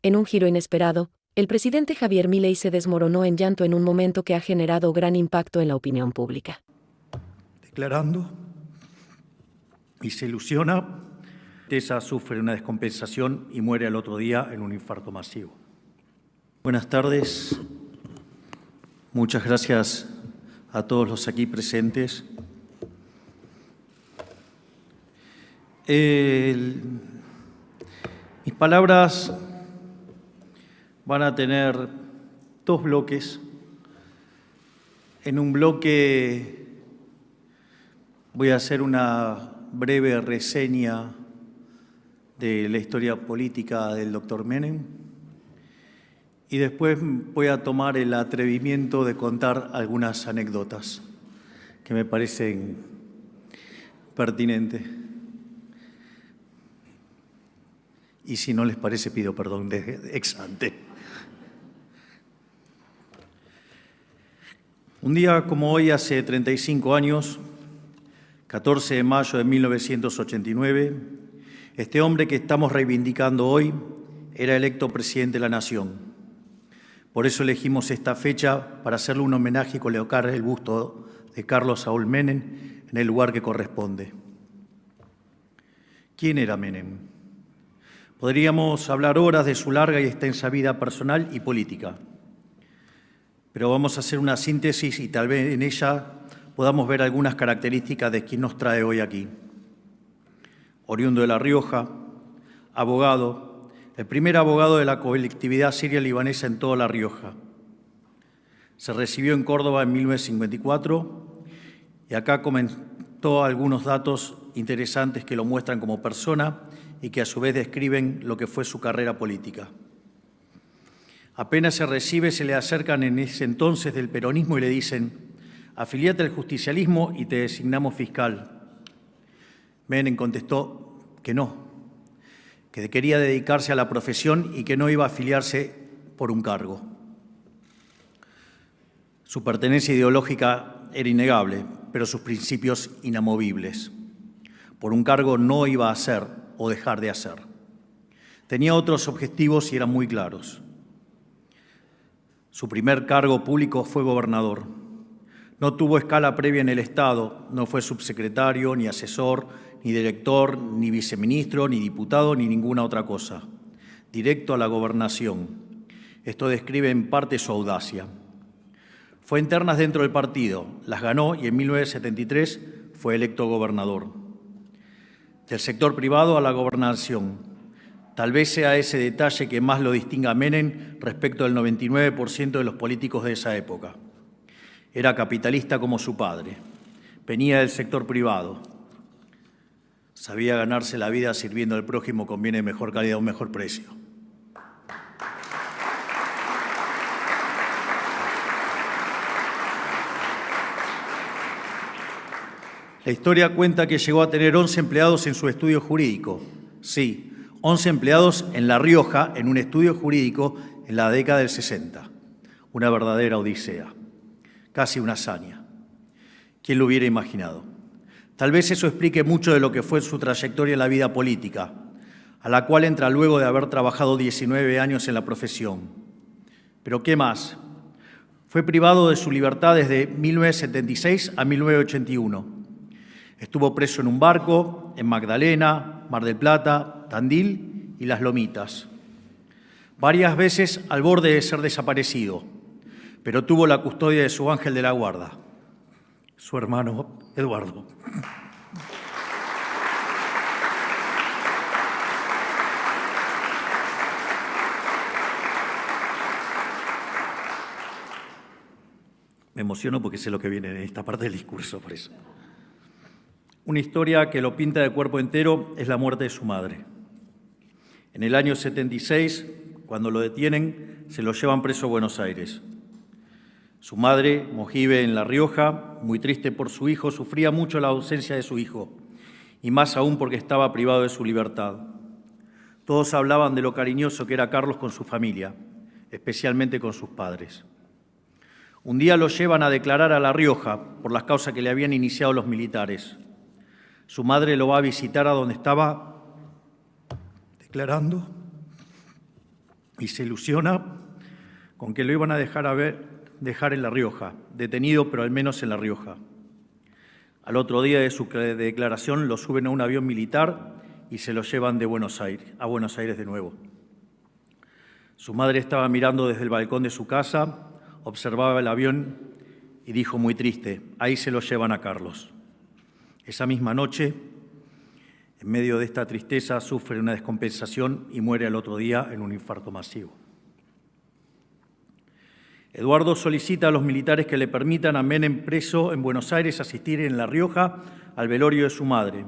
En un giro inesperado, el presidente Javier Milei se desmoronó en llanto en un momento que ha generado gran impacto en la opinión pública. Declarando y se ilusiona, Tessa sufre una descompensación y muere al otro día en un infarto masivo. Buenas tardes. Muchas gracias a todos los aquí presentes. Mis palabras van a tener dos bloques. En un bloque voy a hacer una breve reseña de la historia política del doctor Menem y después voy a tomar el atrevimiento de contar algunas anécdotas que me parecen pertinentes. Y si no les parece, pido perdón ex ante. Un día como hoy, hace 35 años, 14 de mayo de 1989, este hombre que estamos reivindicando hoy era electo presidente de la Nación. Por eso elegimos esta fecha para hacerle un homenaje y colocar el busto de Carlos Saúl Menem en el lugar que corresponde. ¿Quién era Menem? Podríamos hablar horas de su larga y extensa vida personal y política, pero vamos a hacer una síntesis y tal vez en ella podamos ver algunas características de quien nos trae hoy aquí. Oriundo de La Rioja, abogado, el primer abogado de la colectividad siria libanesa en toda La Rioja. Se recibió en Córdoba en 1954 y acá comentó algunos datos interesantes que lo muestran como persona y que a su vez describen lo que fue su carrera política. Apenas se recibe, se le acercan en ese entonces del peronismo y le dicen: afiliate al justicialismo y te designamos fiscal. Menem contestó que no, que quería dedicarse a la profesión y que no iba a afiliarse por un cargo. Su pertenencia ideológica era innegable, pero sus principios inamovibles. Por un cargo no iba a hacer o dejar de hacer. Tenía otros objetivos y eran muy claros. Su primer cargo público fue gobernador. No tuvo escala previa en el Estado, no fue subsecretario, ni asesor, ni director, ni viceministro, ni diputado, ni ninguna otra cosa. Directo a la gobernación. Esto describe en parte su audacia. Fue en ternas dentro del partido, las ganó y en 1973 fue electo gobernador. Del sector privado a la gobernación. Tal vez sea ese detalle que más lo distinga a Menem respecto del 99% de los políticos de esa época. Era capitalista como su padre. Venía del sector privado. Sabía ganarse la vida sirviendo al prójimo con bienes de mejor calidad a un mejor precio. La historia cuenta que llegó a tener 11 empleados en su estudio jurídico. Sí, 11 empleados en La Rioja, en un estudio jurídico en la década del 60. Una verdadera odisea, casi una hazaña. ¿Quién lo hubiera imaginado? Tal vez eso explique mucho de lo que fue su trayectoria en la vida política, a la cual entra luego de haber trabajado 19 años en la profesión. ¿Pero qué más? Fue privado de su libertad desde 1976 a 1981. Estuvo preso en un barco, en Magdalena, Mar del Plata, Tandil y Las Lomitas. Varias veces al borde de ser desaparecido, pero tuvo la custodia de su ángel de la guarda, su hermano Eduardo. Me emociono porque sé lo que viene en esta parte del discurso, por eso. Una historia que lo pinta de cuerpo entero es la muerte de su madre. En el año 76, cuando lo detienen, se lo llevan preso a Buenos Aires. Su madre, Mojibe, en La Rioja, muy triste por su hijo, sufría mucho la ausencia de su hijo, y más aún porque estaba privado de su libertad. Todos hablaban de lo cariñoso que era Carlos con su familia, especialmente con sus padres. Un día lo llevan a declarar a La Rioja por las causas que le habían iniciado los militares. Su madre lo va a visitar a donde estaba declarando y se ilusiona con que lo iban a dejar en La Rioja, detenido pero al menos en La Rioja. Al otro día de su declaración lo suben a un avión militar y se lo llevan a Buenos Aires de nuevo. Su madre estaba mirando desde el balcón de su casa, observaba el avión y dijo muy triste: ahí se lo llevan a Carlos. Esa misma noche, en medio de esta tristeza, sufre una descompensación y muere al otro día en un infarto masivo. Eduardo solicita a los militares que le permitan a Menem, preso en Buenos Aires, asistir en La Rioja al velorio de su madre.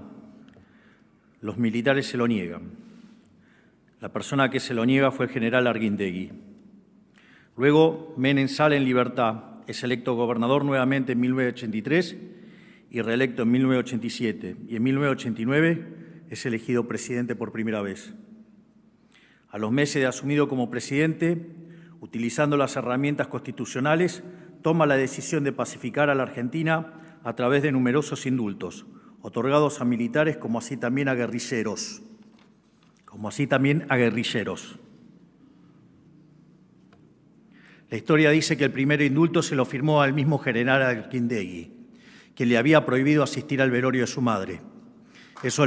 Los militares se lo niegan. La persona que se lo niega fue el general Arguindegui. Luego, Menem sale en libertad, es electo gobernador nuevamente en 1983 y reelecto en 1987, y en 1989 es elegido presidente por primera vez. A los meses de asumido como presidente, utilizando las herramientas constitucionales, toma la decisión de pacificar a la Argentina a través de numerosos indultos, otorgados a militares como así también a guerrilleros. La historia dice que el primer indulto se lo firmó al mismo general Arguindegui, que le había prohibido asistir al velorio de su madre. Esto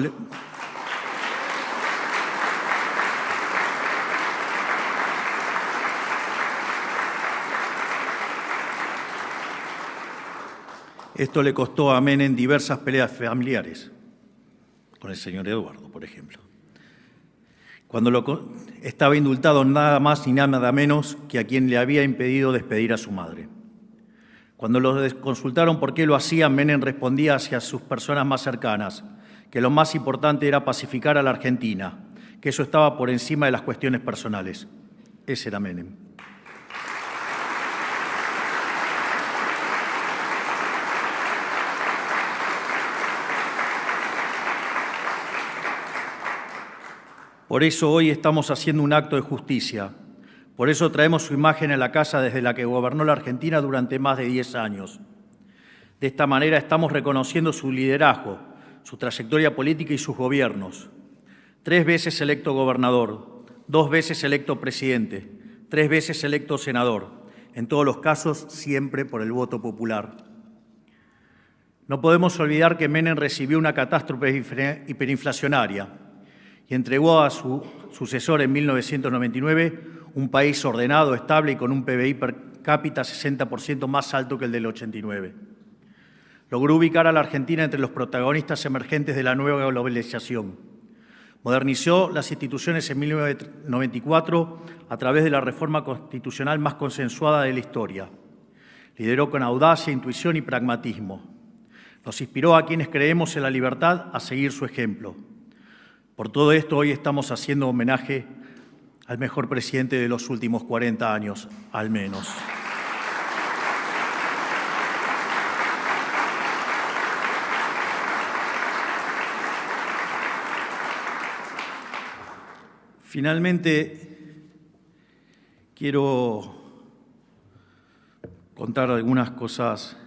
le costó a Menem diversas peleas familiares, con el señor Eduardo, por ejemplo. Cuando estaba indultado nada más ni nada menos que a quien le había impedido despedir a su madre. Cuando lo consultaron por qué lo hacían, Menem respondía hacia sus personas más cercanas que lo más importante era pacificar a la Argentina, que eso estaba por encima de las cuestiones personales. Ese era Menem. Por eso hoy estamos haciendo un acto de justicia. Por eso traemos su imagen a la casa desde la que gobernó la Argentina durante más de 10 años. De esta manera estamos reconociendo su liderazgo, su trayectoria política y sus gobiernos. 3 veces electo gobernador, 2 veces electo presidente, 3 veces electo senador. En todos los casos, siempre por el voto popular. No podemos olvidar que Menem recibió una catástrofe hiperinflacionaria y entregó a su sucesor en 1999 un país ordenado, estable y con un PBI per cápita 60% más alto que el del 89. Logró ubicar a la Argentina entre los protagonistas emergentes de la nueva globalización. Modernizó las instituciones en 1994 a través de la reforma constitucional más consensuada de la historia. Lideró con audacia, intuición y pragmatismo. Nos inspiró a quienes creemos en la libertad a seguir su ejemplo. Por todo esto, hoy estamos haciendo homenaje al mejor presidente de los últimos 40 años, al menos. Finalmente, quiero contar algunas cosas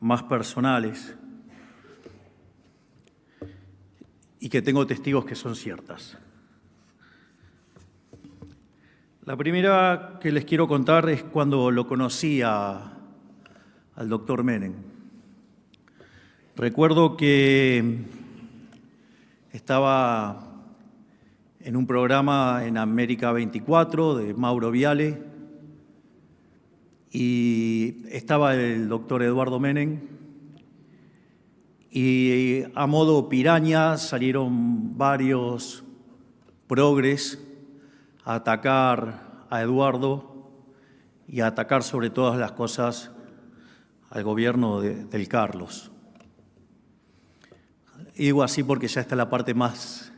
más personales y que tengo testigos que son ciertas. La primera que les quiero contar es cuando lo conocí al doctor Menem. Recuerdo que estaba en un programa en América 24 de Mauro Viale y estaba el doctor Eduardo Menem y a modo piraña salieron varios progres a atacar a Eduardo y a atacar sobre todas las cosas al gobierno del Carlos. Y digo así porque ya está la parte más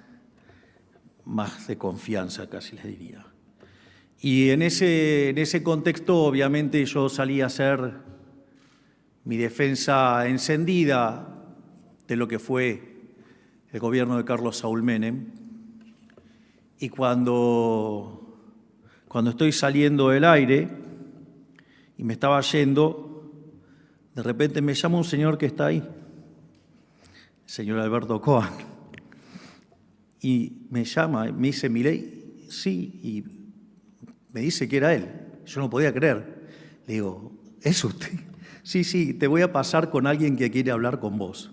de confianza, casi les diría. Y en ese contexto, obviamente, yo salí a hacer mi defensa encendida de lo que fue el gobierno de Carlos Saúl Menem. Y cuando estoy saliendo del aire y me estaba yendo, de repente me llama un señor que está ahí, el señor Alberto Cohen, y me llama, me dice: Milei, sí, y me dice que era él. Yo no podía creer. Le digo, ¿es usted? Sí, sí, te voy a pasar con alguien que quiere hablar con vos.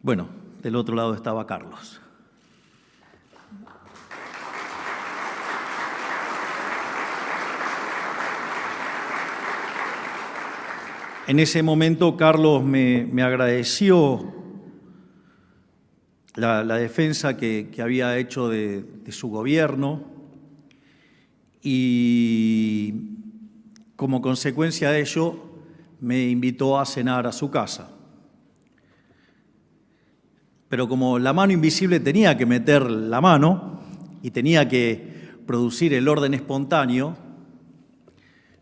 Bueno, del otro lado estaba Carlos. En ese momento Carlos me agradeció la defensa que había hecho de su gobierno y como consecuencia de ello me invitó a cenar a su casa. Pero como la mano invisible tenía que meter la mano y tenía que producir el orden espontáneo,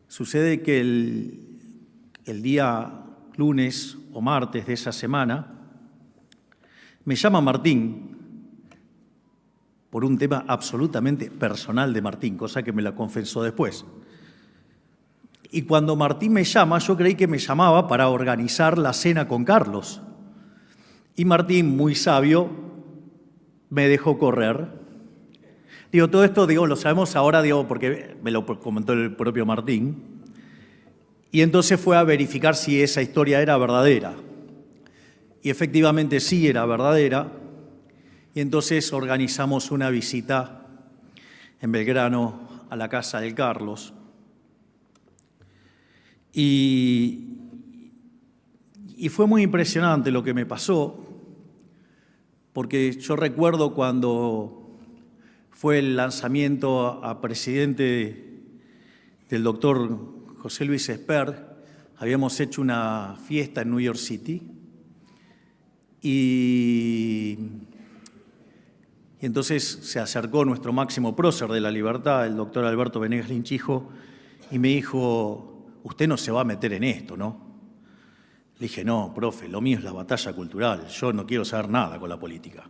sucede que el día lunes o martes de esa semana me llama Martín por un tema absolutamente personal de Martín, cosa que me la confesó después. Y cuando Martín me llama, yo creí que me llamaba para organizar la cena con Carlos. Y Martín, muy sabio, me dejó correr. Digo, todo esto, digo, lo sabemos ahora, digo, porque me lo comentó el propio Martín. Y entonces fue a verificar si esa historia era verdadera. Y efectivamente sí era verdadera. Y entonces organizamos una visita en Belgrano a la casa del Carlos. Y fue muy impresionante lo que me pasó, porque yo recuerdo cuando fue el lanzamiento a presidente del doctor José Luis Esper, habíamos hecho una fiesta en New York City y entonces se acercó nuestro máximo prócer de la libertad, el doctor Alberto Venegas Linchijo, y me dijo, usted no se va a meter en esto, ¿no? Le dije, no, profe, lo mío es la batalla cultural, yo no quiero saber nada con la política.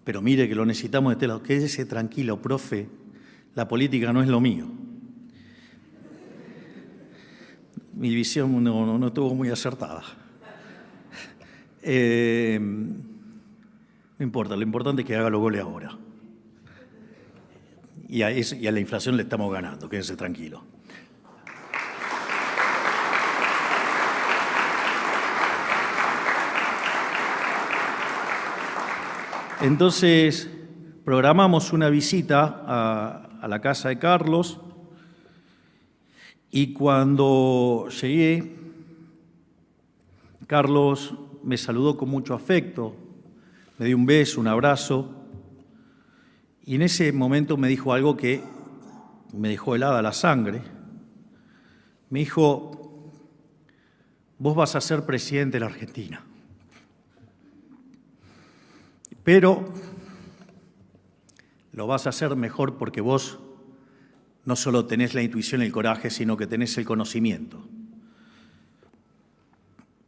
Pero mire que lo necesitamos de este lado. Quédese tranquilo, profe, la política no es lo mío. Mi visión no estuvo muy acertada. No importa, lo importante es que haga los goles ahora. Y a la inflación le estamos ganando, quédese tranquilo. Entonces, programamos una visita a la casa de Carlos y cuando llegué, Carlos me saludó con mucho afecto, me dio un beso, un abrazo y en ese momento me dijo algo que me dejó helada la sangre. Me dijo, vos vas a ser presidente de la Argentina. Pero lo vas a hacer mejor porque vos no solo tenés la intuición y el coraje, sino que tenés el conocimiento.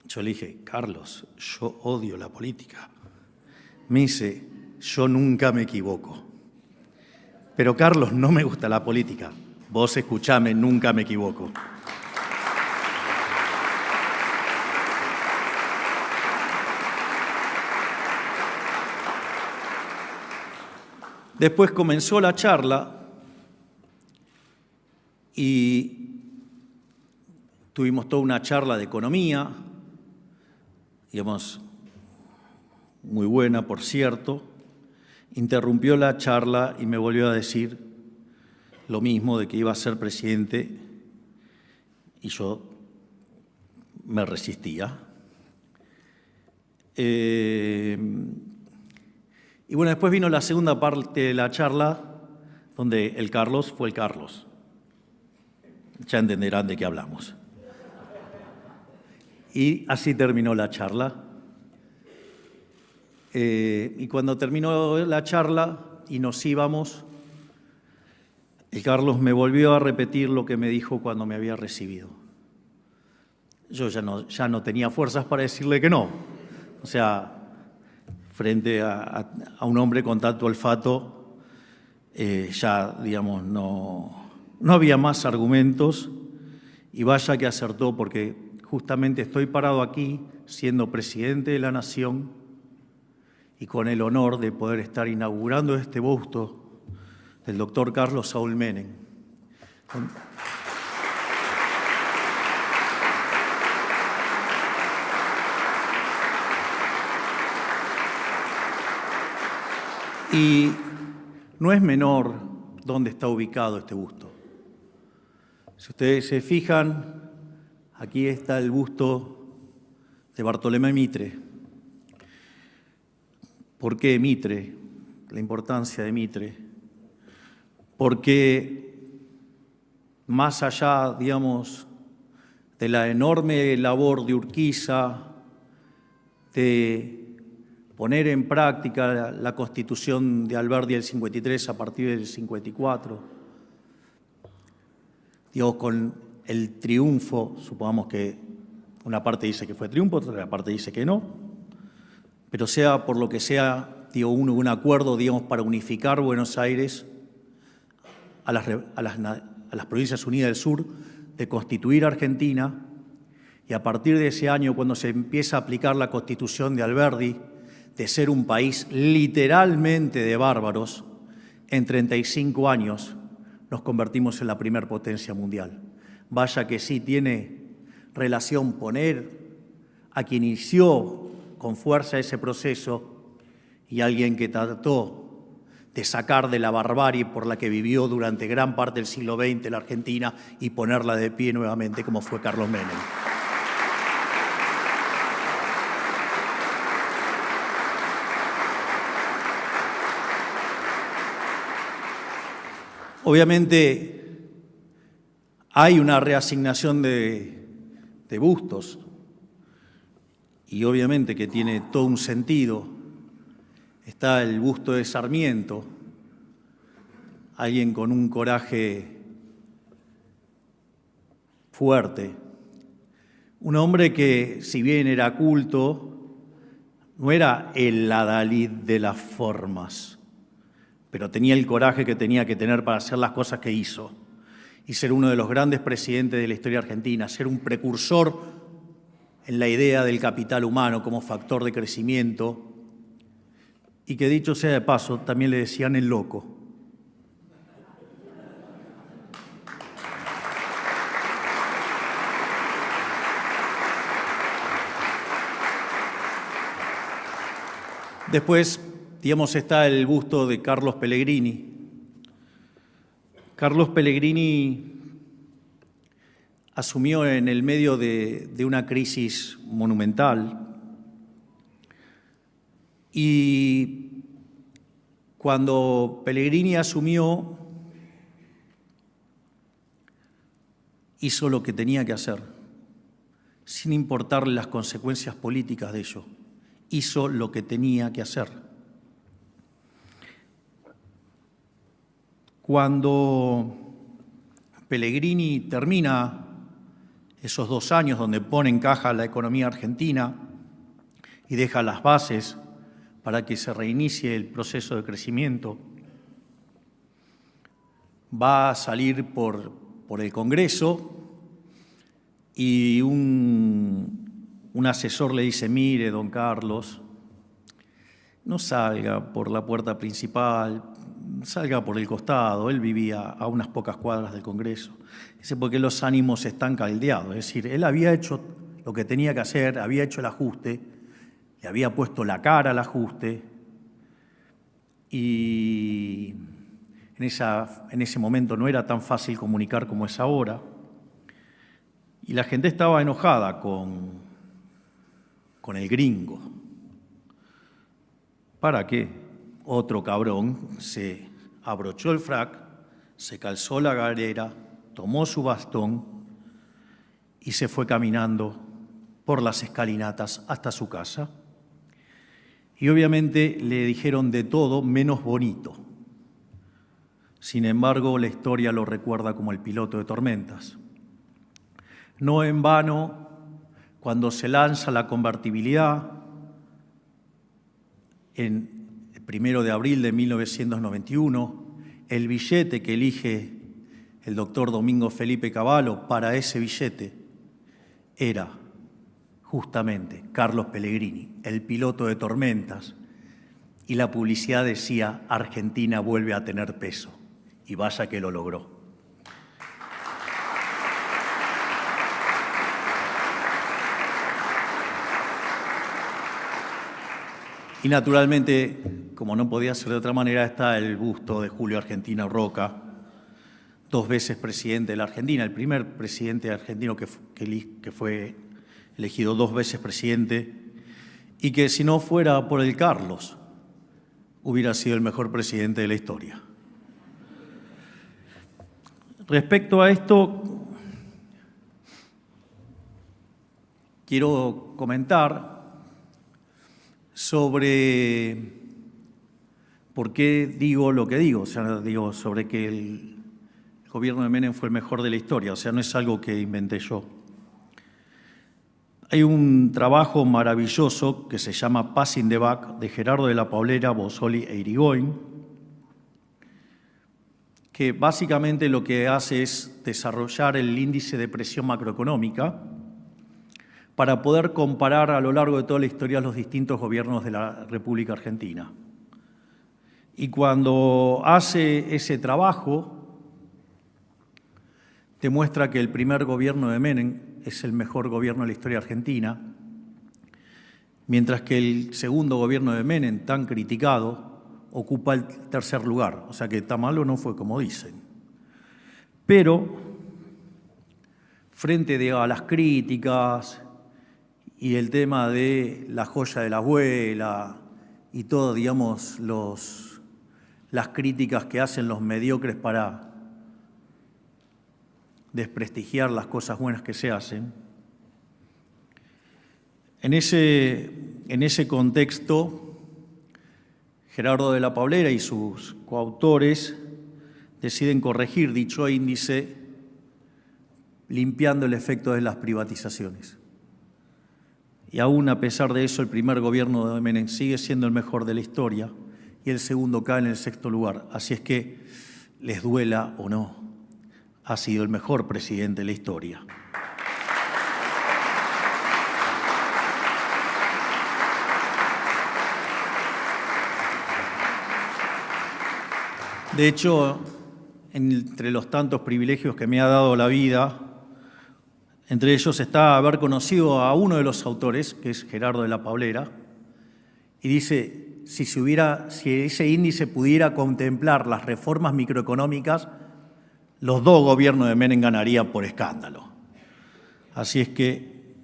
Yo le dije, Carlos, yo odio la política. Me dice, yo nunca me equivoco. Pero Carlos, no me gusta la política. Vos escuchame, nunca me equivoco. Después comenzó la charla y tuvimos toda una charla de economía, digamos, muy buena, por cierto. Interrumpió la charla y me volvió a decir lo mismo, de que iba a ser presidente, y yo me resistía. Y bueno, después vino la segunda parte de la charla, donde el Carlos fue el Carlos. Ya entenderán de qué hablamos. Y así terminó la charla. Y cuando terminó la charla y nos íbamos, el Carlos me volvió a repetir lo que me dijo cuando me había recibido. Yo ya no tenía fuerzas para decirle que no. O sea, frente a un hombre con tanto olfato, ya, digamos, no había más argumentos, y vaya que acertó, porque justamente estoy parado aquí siendo presidente de la Nación y con el honor de poder estar inaugurando este busto del doctor Carlos Saúl Menem. Y no es menor dónde está ubicado este busto. Si ustedes se fijan, aquí está el busto de Bartolomé Mitre. ¿Por qué Mitre? La importancia de Mitre. Porque más allá, digamos, de la enorme labor de Urquiza, de poner en práctica la Constitución de Alberdi del 53 a partir del 54, digo, con el triunfo, supongamos que una parte dice que fue triunfo, otra parte dice que no, pero sea por lo que sea, digo, un acuerdo, digamos, para unificar Buenos Aires a las Provincias Unidas del Sur, de constituir Argentina, y a partir de ese año, cuando se empieza a aplicar la Constitución de Alberdi, de ser un país literalmente de bárbaros, en 35 años nos convertimos en la primer potencia mundial. Vaya que sí tiene relación poner a quien inició con fuerza ese proceso y alguien que trató de sacar de la barbarie por la que vivió durante gran parte del siglo XX la Argentina y ponerla de pie nuevamente, como fue Carlos Menem. Obviamente hay una reasignación de bustos y obviamente que tiene todo un sentido. Está el busto de Sarmiento, alguien con un coraje fuerte, un hombre que, si bien era culto, no era el adalid de las formas, pero tenía el coraje que tenía que tener para hacer las cosas que hizo y ser uno de los grandes presidentes de la historia argentina, ser un precursor en la idea del capital humano como factor de crecimiento y que, dicho sea de paso, también le decían el loco. Después, digamos, está el busto de Carlos Pellegrini. Carlos Pellegrini asumió en el medio de una crisis monumental y cuando Pellegrini asumió, hizo lo que tenía que hacer, sin importarle las consecuencias políticas de ello. Hizo lo que tenía que hacer. Cuando Pellegrini termina esos 2 años donde pone en caja la economía argentina y deja las bases para que se reinicie el proceso de crecimiento, va a salir por el Congreso y un asesor le dice: mire, don Carlos, no salga por la puerta principal, salga por el costado. Él vivía a unas pocas cuadras del Congreso. Dice, porque los ánimos están caldeados. Es decir, él había hecho lo que tenía que hacer, había hecho el ajuste, le había puesto la cara al ajuste y en ese momento no era tan fácil comunicar como es ahora. Y la gente estaba enojada con el gringo. ¿Para qué? Otro cabrón se abrochó el frac, se calzó la galera, tomó su bastón y se fue caminando por las escalinatas hasta su casa. Y obviamente le dijeron de todo menos bonito. Sin embargo, la historia lo recuerda como el piloto de tormentas. No en vano, cuando se lanza la convertibilidad en el 1 de abril de 1991, el billete que elige el doctor Domingo Felipe Cavallo para ese billete era justamente Carlos Pellegrini, el piloto de tormentas, y la publicidad decía: Argentina vuelve a tener peso. Y vaya que lo logró. Y naturalmente, como no podía ser de otra manera, está el busto de Julio Argentino Roca, 2 veces presidente de la Argentina, el primer presidente argentino que fue elegido 2 veces presidente, y que si no fuera por el Carlos, hubiera sido el mejor presidente de la historia. Respecto a esto, quiero comentar sobre por qué digo lo que digo, o sea, digo sobre que el gobierno de Menem fue el mejor de la historia, o sea, no es algo que inventé yo. Hay un trabajo maravilloso que se llama Passing the Buck, de Gerardo de la Paulera, Bozzoli e Irigoyen, que básicamente lo que hace es desarrollar el índice de presión macroeconómica para poder comparar a lo largo de toda la historia los distintos gobiernos de la República Argentina. Y cuando hace ese trabajo, demuestra que el primer gobierno de Menem es el mejor gobierno de la historia argentina, mientras que el segundo gobierno de Menem, tan criticado, ocupa el 3er lugar. O sea que tan malo no fue como dicen. Pero, frente a las críticas y el tema de la joya de la abuela y todo, digamos, las críticas que hacen los mediocres para desprestigiar las cosas buenas que se hacen. En ese contexto, Gerardo de la Paulera y sus coautores deciden corregir dicho índice limpiando el efecto de las privatizaciones. Y aún a pesar de eso, el primer gobierno de Menem sigue siendo el mejor de la historia y el segundo cae en el 6º lugar. Así es que, les duela o no, ha sido el mejor presidente de la historia. De hecho, entre los tantos privilegios que me ha dado la vida, entre ellos está haber conocido a uno de los autores, que es Gerardo de la Paulera, y dice, si ese índice pudiera contemplar las reformas microeconómicas, los 2 gobiernos de Menem ganarían por escándalo. Así es que,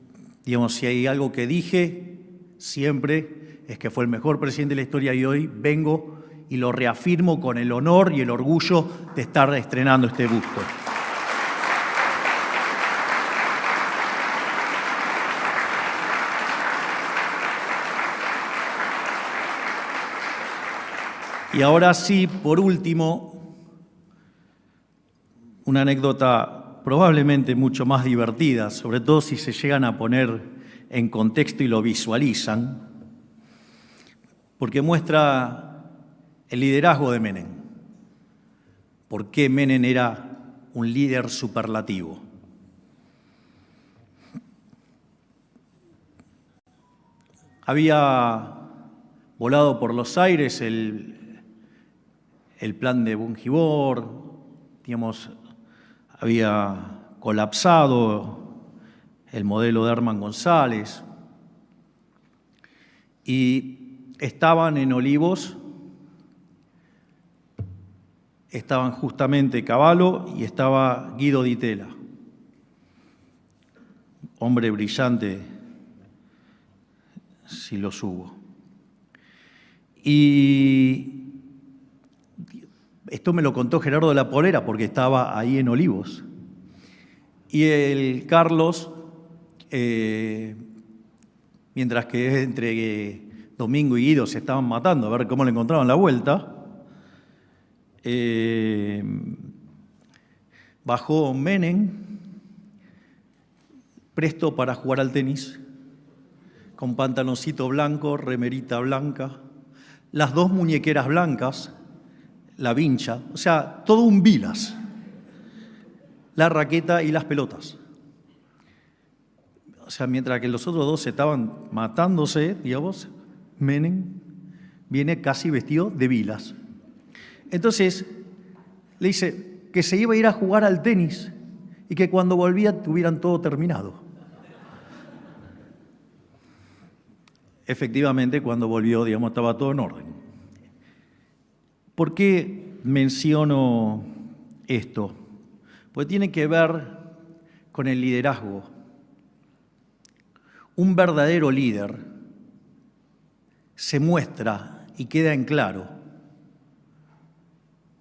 digamos, si hay algo que dije siempre es que fue el mejor presidente de la historia y hoy vengo y lo reafirmo con el honor y el orgullo de estar estrenando este busto. Y ahora sí, por último, una anécdota probablemente mucho más divertida, sobre todo si se llegan a poner en contexto y lo visualizan, porque muestra el liderazgo de Menem. ¿Por qué Menem era un líder superlativo? Había volado por los aires el plan de Bungibor, digamos, había colapsado el modelo de Herman González y estaban en Olivos, estaban justamente Cavallo y estaba Guido Di Tella, hombre brillante, si los hubo. Y esto me lo contó Gerardo de la Paulera porque estaba ahí en Olivos. Y el Carlos, mientras que entre Domingo y Guido se estaban matando a ver cómo le encontraban la vuelta, bajó Menem, presto para jugar al tenis, con pantaloncito blanco, remerita blanca, las 2 muñequeras blancas, la vincha, o sea, todo un Vilas, la raqueta y las pelotas. O sea, mientras que los otros 2 estaban matándose, digamos, Menem viene casi vestido de Vilas. Entonces le dice que se iba a ir a jugar al tenis y que cuando volvía tuvieran todo terminado. Efectivamente, cuando volvió, digamos, estaba todo en orden. ¿Por qué menciono esto? Porque tiene que ver con el liderazgo. Un verdadero líder se muestra y queda en claro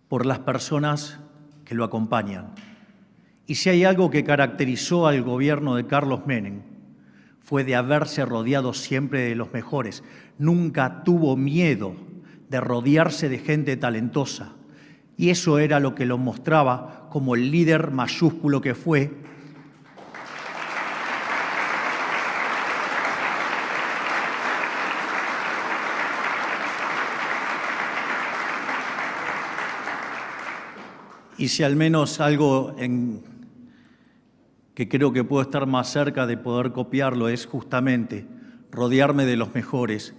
por las personas que lo acompañan. Y si hay algo que caracterizó al gobierno de Carlos Menem, fue de haberse rodeado siempre de los mejores. Nunca tuvo miedo de rodearse de gente talentosa. Y eso era lo que lo mostraba como el líder mayúsculo que fue. Y si al menos algo que creo que puedo estar más cerca de poder copiarlo es justamente rodearme de los mejores,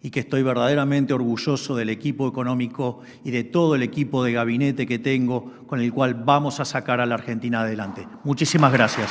y que estoy verdaderamente orgulloso del equipo económico y de todo el equipo de gabinete que tengo, con el cual vamos a sacar a la Argentina adelante. Muchísimas gracias.